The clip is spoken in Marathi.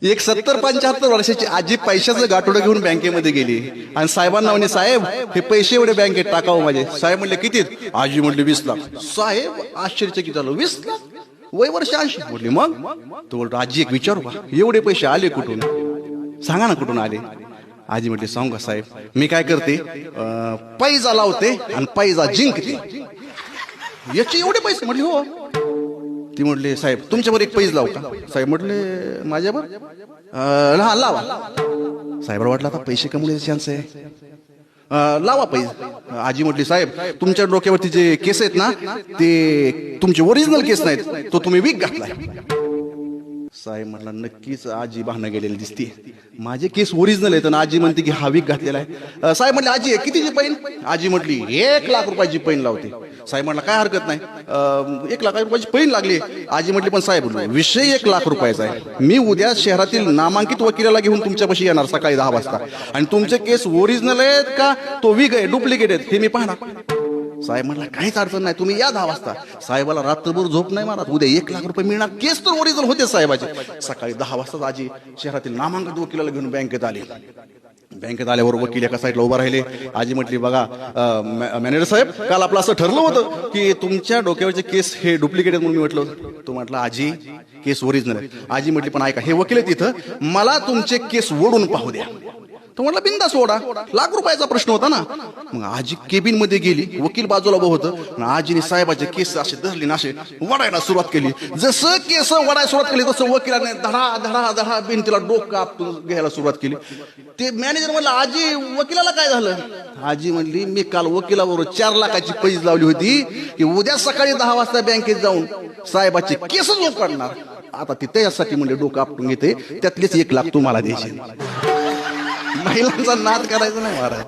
एक 70-75 वर्षाची आजी पैशाचं गाठोडं घेऊन बँकेमध्ये गेली आणि साहेबांना म्हणे, साहेब हे पैसे एवढे बँकेत टाकावं माझे. साहेब म्हणले, कितीत? आजी म्हणले, 20 लाख. साहेब आश्चर्यचकित झालं, 20 लाख? वय वर्ष 80. म्हटले, मग? तो बोलतो, आजी एक विचारू का, एवढे पैसे आले कुठून? सांगा ना कुठून आले? आजी म्हटली, सांगू का साहेब, मी काय करते, पैजा लावते आणि पैजा जिंकते. याचे एवढे पैसे? म्हटले, हो. ती म्हटले, साहेब तुमच्यावर एक पैज लावू का? साहेब म्हटले, माझ्यावर? हा लावा. साहेबाला वाटलं आता पैसे कमवण्याचे चान्स आहे, लावा पैज. आजी म्हटली, साहेब तुमच्या डोक्यावरती जे केस आहेत ना, ते तुमचे ओरिजिनल केस नाहीत, तो तुम्ही विक घातलाय. साहेब म्हटला, नक्कीच आजी बहाणा गेलेली दिसते, माझे केस ओरिजिनल आहेत आणि आजी म्हणते की हा विक घातलेला आहे. साहेब म्हटले, आजी कितीची पैन? आजी म्हटली, 1 लाख रुपयाची पैन लावते. साहेब म्हटला, काय हरकत नाही, 1 लाख रुपयाची पैन लागली. आजी म्हटली, पण साहेब विषय 1 लाख रुपयाचा आहे, मी उद्या शहरातील नामांकित वकिलाला घेऊन तुमच्यापाशी येणार सकाळी 10 वाजता आणि तुमचे केस ओरिजिनल आहेत का तो विक आहे, डुप्लिकेट आहेत, हे मी पाहणार. साहेब म्हटला, काहीच अडचण नाही, तुम्ही या 10 वाजता. साहेबाला रात्रभर झोप नाही मारत, उद्या 1 लाख रुपये मिळणार, केस तर ओरिजिनल होते साहेबाचे. सकाळी 10 वाजता आजी शहरातील नामांकित वकिलाला घेऊन बँकेत आली. बँकेत आल्यावर वकील एका साईडला उभा राहिले. आजी म्हटली, बघा मॅनेजर साहेब, काल आपलं असं ठरलं होतं की तुमच्या डोक्यावरचे केस हे डुप्लिकेट आहेत म्हणून. मी म्हटलं, तो म्हटला, आजी केस ओरिजिनल आहे. आजी म्हटली, पण ऐका, हे वकील आहे तिथं, मला तुमचे केस ओढून पाहू द्या. तो म्हटला, बिंदास ओढा, लाख रुपयाचा प्रश्न होता ना. मग आजी केबिन मध्ये गेली, वकील बाजूला उभं होतं, आजीने साहेबाचे केस असे धरले ना, असे वडायला सुरुवात केली. जसं केस वडायला सुरुवात केली तसं वकिलाने धडा धडा धडा भिंतीला डोकं आपटून घ्यायला सुरुवात केली. ते मॅनेजर म्हणला, आजी वकिलाला काय झालं? आजी म्हणली, मी काल वकिलाबरोबर 4 लाखाची पैज लावली होती की उद्या सकाळी 10 वाजता बँकेत जाऊन साहेबाचे केसच काढणार. आता ती त्याच्यासाठी म्हणजे डोकं आपटून घेते, त्यातलेच 1 लाख तुम्हाला द्यायचे. महिलांचा नाद करायचा नाही महाराज.